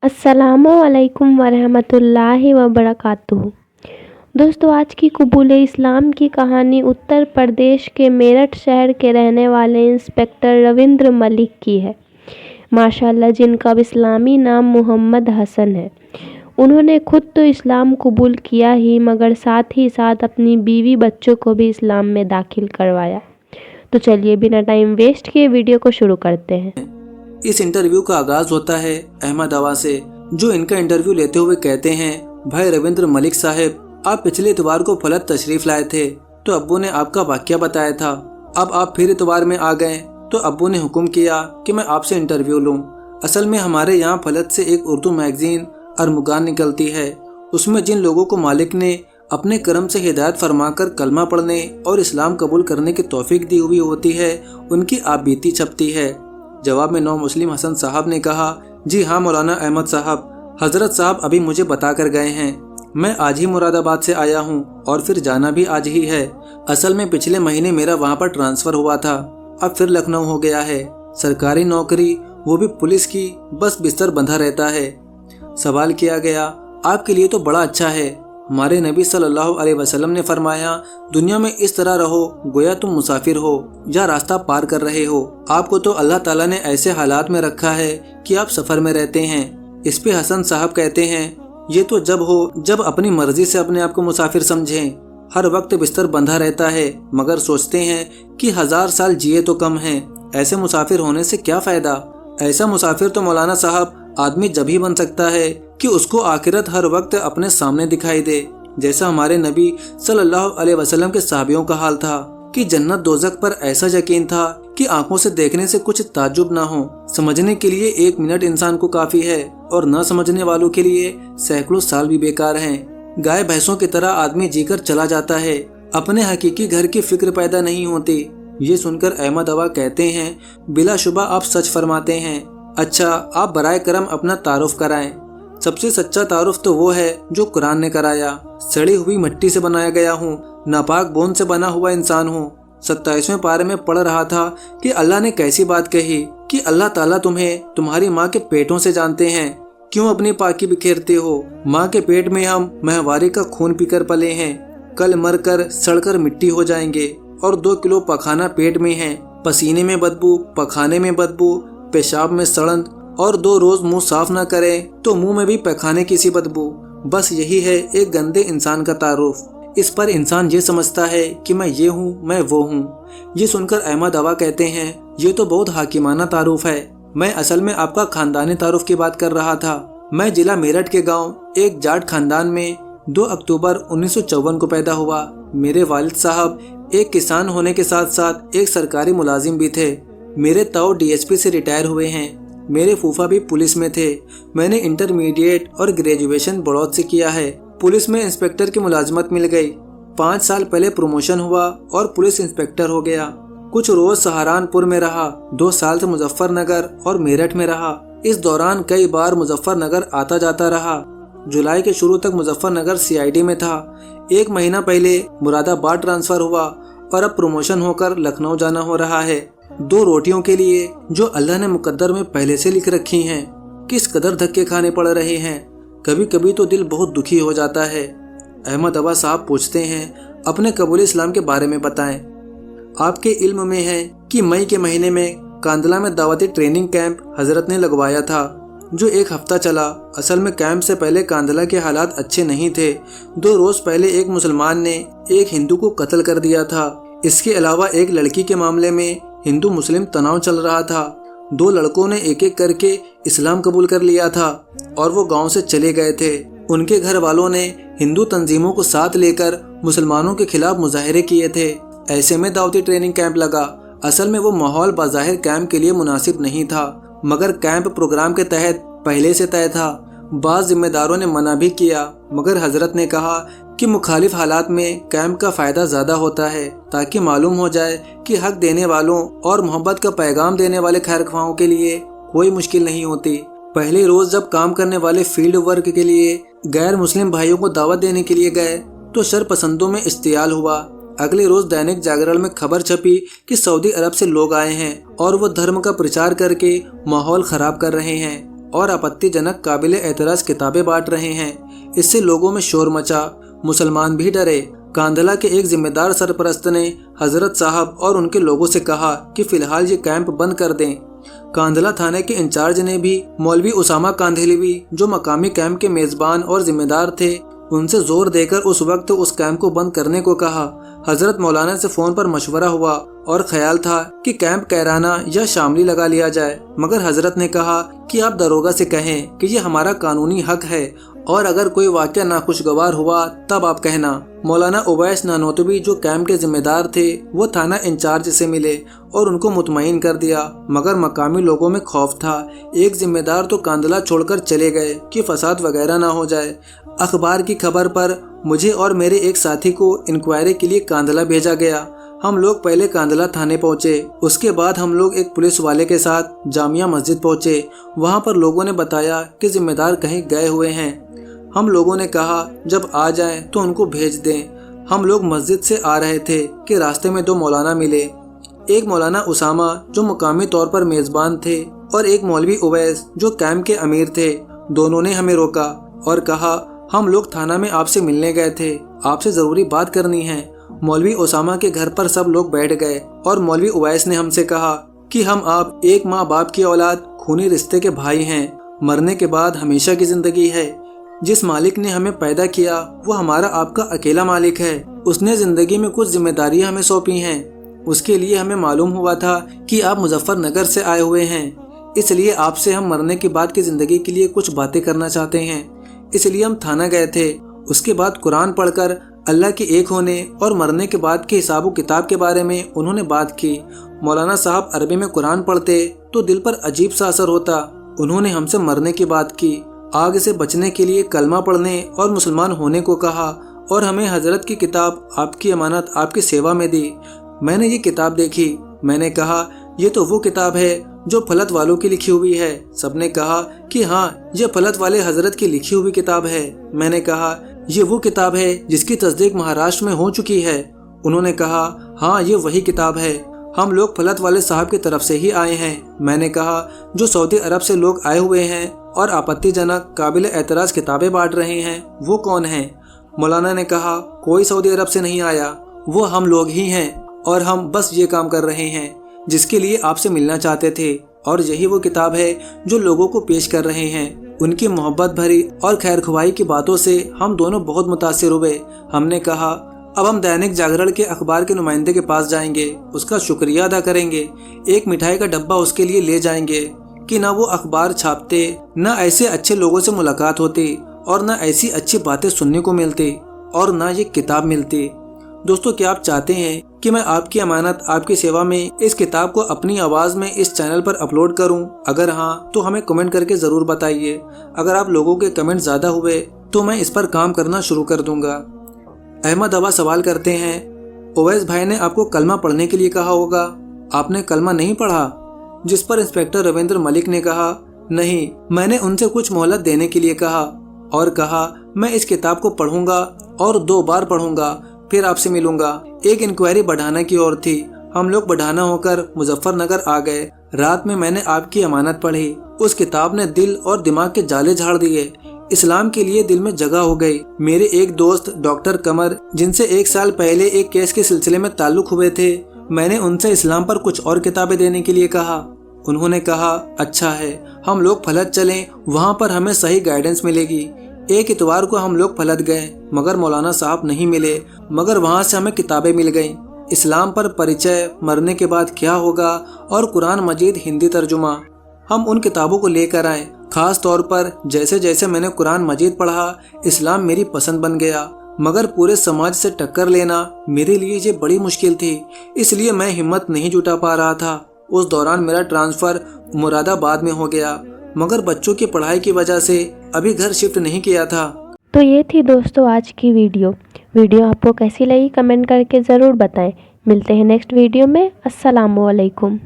अस्सलामुअलैकुम वरहमतुल्लाहि वबरकातुहू। दोस्तों, आज की कबूल इस्लाम की कहानी उत्तर प्रदेश के मेरठ शहर के रहने वाले इंस्पेक्टर रविंद्र मलिक की है। माशाअल्लाह, जिनका इस्लामी नाम मोहम्मद हसन है। उन्होंने खुद तो इस्लाम कबूल किया ही, मगर साथ ही साथ अपनी बीवी बच्चों को भी इस्लाम में दाखिल करवाया। तो चलिए बिना टाइम वेस्ट किए वीडियो को शुरू करते हैं। इस इंटरव्यू का आगाज होता है अहमदाबाद से, जो इनका इंटरव्यू लेते हुए कहते हैं, भाई रविंद्र मलिक साहब, आप पिछले इतवार को फलत तशरीफ लाए थे तो अब्बू ने आपका वाकया बताया था। अब आप फिर इतवार में आ गए तो अब्बू ने हुक्म किया कि मैं आपसे इंटरव्यू लूं। असल में हमारे यहाँ फलत से एक उर्दू मैगजीन अरमुगान निकलती है। उसमें जिन लोगों को मालिक ने अपने करम से हिदायत फरमाकर कलमा पढ़ने और इस्लाम कबूल करने की तौफीक दी हुई होती है, उनकी आप बीती छपती है। जवाब में नौ मुस्लिम हसन साहब ने कहा, जी हाँ मौलाना अहमद साहब, हजरत साहब अभी मुझे बता कर गए हैं। मैं आज ही मुरादाबाद से आया हूँ और फिर जाना भी आज ही है। असल में पिछले महीने मेरा वहाँ पर ट्रांसफर हुआ था, अब फिर लखनऊ हो गया है। सरकारी नौकरी, वो भी पुलिस की, बस बिस्तर बंधा रहता है। सवाल किया गया, आपके लिए तो बड़ा अच्छा है। हमारे नबी सल्लल्लाहु अलैहि वसल्लम ने फरमाया, दुनिया में इस तरह रहो गोया तुम मुसाफिर हो या रास्ता पार कर रहे हो। आपको तो अल्लाह ताला ने ऐसे हालात में रखा है कि आप सफर में रहते हैं। इस पे हसन साहब कहते हैं, ये तो जब हो जब अपनी मर्जी से अपने आप को मुसाफिर समझें। हर वक्त बिस्तर बंधा रहता है, मगर सोचते हैं कि 1000 साल जिए तो कम है। ऐसे मुसाफिर होने से क्या फायदा। ऐसा मुसाफिर तो मौलाना साहब आदमी जब ही बन सकता है कि उसको आखिरत हर वक्त अपने सामने दिखाई दे, जैसा हमारे नबी सल्लल्लाहु अलैहि वसल्लम के साहबियों का हाल था कि जन्नत दोज़ख पर ऐसा यकीन था कि आंखों से देखने से कुछ ताज्जुब ना हो। समझने के लिए 1 मिनट इंसान को काफी है और न समझने वालों के लिए सैकड़ों साल भी बेकार हैं। गाय भैंसों की तरह आदमी जीकर चला जाता है, अपने हकीकी घर की फिक्र पैदा नहीं होती। ये सुनकर अहमदाबाद कहते हैं, बिलाशुबा आप सच फरमाते हैं। अच्छा, आप बराए करम अपना तारुफ कराएं। सबसे सच्चा तारुफ तो वो है जो कुरान ने कराया। सड़ी हुई मिट्टी से बनाया गया हूँ, नापाक बोन से बना हुआ इंसान हूँ। 27वें पारे में पढ़ रहा था कि अल्लाह ने कैसी बात कही कि अल्लाह ताला तुम्हें तुम्हारी माँ के पेटों से जानते हैं। क्यों अपनी पाकी बिखेरते हो। माँ के पेट में हम महवारी का खून पीकर पले हैं। कल मरकर सड़कर मिट्टी हो जाएंगे और 2 किलो पखाना पेट में है। पसीने में बदबू, पखाने में बदबू, पेशाब में सड़न, और 2 रोज मुंह साफ न करें तो मुंह में भी पैखाने की सी बदबू। बस यही है एक गंदे इंसान का तारुफ। इस पर इंसान ये समझता है कि मैं ये हूँ, मैं वो हूँ। ये सुनकर अहमदाबाद कहते हैं, ये तो बहुत हाकिमाना तारुफ है। मैं असल में आपका खानदानी तारुफ की बात कर रहा था। मैं जिला मेरठ के गाँव एक जाट खानदान में 2 अक्टूबर 1954 को पैदा हुआ। मेरे वालिद साहब एक किसान होने के साथ साथ एक सरकारी मुलाजिम भी थे। मेरे ताऊ DSP से रिटायर हुए हैं। मेरे फूफा भी पुलिस में थे। मैंने इंटरमीडिएट और ग्रेजुएशन बड़ौद से किया है। पुलिस में इंस्पेक्टर की मुलाजमत मिल गई। 5 साल पहले प्रमोशन हुआ और पुलिस इंस्पेक्टर हो गया। कुछ रोज सहारनपुर में रहा। 2 साल से मुजफ्फरनगर और मेरठ में रहा। इस दौरान कई बार मुजफ्फरनगर आता जाता रहा। जुलाई के शुरू तक मुजफ्फरनगर CID में था। 1 महीना पहले मुरादाबाद ट्रांसफर हुआ और अब प्रमोशन होकर लखनऊ जाना हो रहा है। 2 रोटियों के लिए जो अल्लाह ने मुकद्दर में पहले से लिख रखी हैं, किस कदर धक्के खाने पड़ रहे हैं। कभी कभी तो दिल बहुत दुखी हो जाता है। अहमदाबाद साहब पूछते हैं, अपने कबूल इस्लाम के बारे में बताएं। आपके इल्म में है कि मई के महीने में कांदला में दावती ट्रेनिंग कैंप हजरत ने लगवाया था, जो 1 हफ्ता चला। असल में कैंप से पहले कांदला के हालात अच्छे नहीं थे। 2 रोज पहले एक मुसलमान ने एक हिंदू को कत्ल कर दिया था। इसके अलावा एक लड़की के मामले में हिंदू मुस्लिम तनाव चल रहा था। 2 लड़कों ने एक एक करके इस्लाम कबूल कर लिया था और वो गांव से चले गए थे। उनके घर वालों ने हिंदू तंजीमों को साथ लेकर मुसलमानों के खिलाफ मुजाहरे किए थे। ऐसे में दावती ट्रेनिंग कैंप लगा। असल में वो माहौल बाज़ाहिर कैंप के लिए मुनासिब नहीं था, मगर कैंप प्रोग्राम के तहत पहले से तय था। बाज़ जिम्मेदारों ने मना भी किया, मगर हजरत ने कहा कि मुखालिफ हालात में कैंप का फ़ायदा ज़्यादा होता है, ताकि मालूम हो जाए कि हक देने वालों और मोहब्बत का पैगाम देने वाले खैरख्वाहों के लिए कोई मुश्किल नहीं होती। पहले रोज़ जब काम करने वाले फील्ड वर्क के लिए गैर मुस्लिम भाइयों को दावत देने के लिए गए तो शरपसंदों में इश्तियाल हुआ। अगले रोज दैनिक जागरण में खबर छपी कि सऊदी अरब से लोग आए हैं और वो धर्म का प्रचार करके माहौल खराब कर रहे हैं। और आपत्तिजनक काबिल एतराज किताबें बांट रहे हैं। इससे लोगों में शोर मचा, मुसलमान भी डरे। कांधला के एक जिम्मेदार सरपरस्त ने हजरत साहब और उनके लोगों से कहा कि फिलहाल ये कैंप बंद कर दें। कांधला थाने के इंचार्ज ने भी मौलवी उसामा कांधेलवी, जो मकामी कैंप के मेजबान और जिम्मेदार थे, उनसे जोर देकर उस वक्त उस कैंप को बंद करने को कहा। हजरत मौलाना से फोन पर मशवरा हुआ और ख्याल था कि कैंप कैराना या शामली लगा लिया जाए, मगर हजरत ने कहा कि आप दरोगा से कहें कि ये हमारा कानूनी हक है और अगर कोई वाक़या नाखुशगवार हुआ तब आप कहना। मौलाना उवैस नानोतवी, जो कैंप के जिम्मेदार थे, वो थाना इंचार्ज से मिले और उनको मुतमईन कर दिया, मगर मकामी लोगों में खौफ था। एक जिम्मेदार तो कांधला छोड़कर चले गए कि फसाद वगैरह ना हो जाए। अखबार की खबर पर मुझे और मेरे एक साथी को इंक्वायरी के लिए कांधला भेजा गया। हम लोग पहले कांधला थाने पहुंचे, उसके बाद हम लोग एक पुलिस वाले के साथ जामिया मस्जिद पहुंचे। वहां पर लोगों ने बताया कि जिम्मेदार कहीं गए हुए हैं। हम लोगों ने कहा जब आ जाएं तो उनको भेज दें। हम लोग मस्जिद से आ रहे थे कि रास्ते में दो मौलाना मिले। एक मौलाना उसामा, जो मुकामी तौर पर मेजबान थे, और एक मौलवी उवैस, जो कैंप के अमीर थे। दोनों ने हमें रोका और कहा हम लोग थाना में आपसे मिलने गए थे, आपसे जरूरी बात करनी है। मौलवी उसामा के घर पर सब लोग बैठ गए और मौलवी उवैस ने हमसे कहा कि हम आप एक माँ बाप की औलाद, खूनी रिश्ते के भाई हैं। मरने के बाद हमेशा की जिंदगी है। जिस मालिक ने हमें पैदा किया वो हमारा आपका अकेला मालिक है। उसने जिंदगी में कुछ जिम्मेदारियां हमें सौंपी हैं। उसके लिए हमें मालूम हुआ था कि आप मुजफ्फरनगर से आए हुए हैं, इसलिए आपसे हम मरने के बाद की जिंदगी के लिए कुछ बातें करना चाहते हैं। इसलिए हम थाना गए थे। उसके बाद कुरान पढ़कर अल्लाह के एक होने और मरने के बाद के हिसाब किताब के बारे में उन्होंने बात की। मौलाना साहब अरबी में कुरान पढ़ते तो दिल पर अजीब सा असर होता। उन्होंने हमसे मरने की बात की, आग से बचने के लिए कलमा पढ़ने और मुसलमान होने को कहा और हमें हजरत की किताब आपकी अमानत आपकी सेवा में दी। मैंने ये किताब देखी। मैंने कहा ये तो वो किताब है जो फलत वालों की लिखी हुई है। सबने कहा कि हाँ, ये फलत वाले हजरत की लिखी हुई किताब है। मैंने कहा ये वो किताब है जिसकी तस्दीक महाराष्ट्र में हो चुकी है। उन्होंने कहा हाँ, ये वही किताब है। हम लोग फलत वाले साहब की तरफ से ही आए हैं। मैंने कहा जो सऊदी अरब से लोग आए हुए हैं और आपत्तिजनक काबिल एतराज किताबें बांट रहे हैं वो कौन हैं? मौलाना ने कहा कोई सऊदी अरब से नहीं आया, वो हम लोग ही हैं और हम बस ये काम कर रहे हैं जिसके लिए आपसे मिलना चाहते थे। और यही वो किताब है जो लोगों को पेश कर रहे हैं। उनकी मोहब्बत भरी और खैरख्वाही की बातों से हम दोनों बहुत मुतासिर हुए। हमने कहा अब हम दैनिक जागरण के अखबार के नुमाइंदे के पास जाएंगे, उसका शुक्रिया अदा करेंगे, एक मिठाई का डब्बा उसके लिए ले जाएंगे कि ना वो अखबार छापते, ना ऐसे अच्छे लोगों से मुलाकात होती और ना ऐसी अच्छी बातें सुनने को मिलती और ना ये किताब मिलती। दोस्तों, क्या आप चाहते हैं कि मैं आपकी अमानत आपकी सेवा में इस किताब को अपनी आवाज़ में इस चैनल पर अपलोड करूं? अगर हाँ तो हमें कमेंट करके ज़रूर बताइए। अगर आप लोगों के कमेंट ज़्यादा हुए तो मैं इस पर काम करना शुरू कर दूंगा। अहमद अवा सवाल करते हैं, ओवैस भाई ने आपको कलमा पढ़ने के लिए कहा होगा, आपने कलमा नहीं पढ़ा? जिस पर इंस्पेक्टर रविंद्र मलिक ने कहा नहीं, मैंने उनसे कुछ मोहलत देने के लिए कहा और कहा मैं इस किताब को पढ़ूंगा और 2 बार पढ़ूंगा, फिर आपसे मिलूंगा। एक इंक्वायरी बढ़ाना की ओर थी। हम लोग बढ़ाना होकर मुजफ्फरनगर आ गए। रात में मैंने आपकी अमानत पढ़ी। उस किताब ने दिल और दिमाग के जाले झाड़ दिए। इस्लाम के लिए दिल में जगह हो गई। मेरे एक दोस्त डॉक्टर कमर, जिनसे 1 साल पहले एक केस के सिलसिले में ताल्लुक हुए थे, मैंने उनसे इस्लाम पर कुछ और किताबें देने के लिए कहा। उन्होंने कहा अच्छा है, हम लोग फलत चलें, वहाँ पर हमें सही गाइडेंस मिलेगी। एक इतवार को हम लोग फलत गए, मगर मौलाना साहब नहीं मिले, मगर वहाँ से हमें किताबें मिल गईं। इस्लाम पर परिचय, मरने के बाद क्या होगा और कुरान मजीद हिंदी तर्जुमा। हम उन किताबों को लेकर आए। खास तौर पर जैसे जैसे मैंने कुरान मजीद पढ़ा, इस्लाम मेरी पसंद बन गया, मगर पूरे समाज से टक्कर लेना मेरे लिए ये बड़ी मुश्किल थी, इसलिए मैं हिम्मत नहीं जुटा पा रहा था। उस दौरान मेरा ट्रांसफ़र मुरादाबाद में हो गया, मगर बच्चों की पढ़ाई की वजह से अभी घर शिफ्ट नहीं किया था। तो ये थी दोस्तों आज की वीडियो आपको कैसी लगी कमेंट करके ज़रूर बताएं। मिलते हैं नेक्स्ट वीडियो में। अस्सलामुअलैकुम।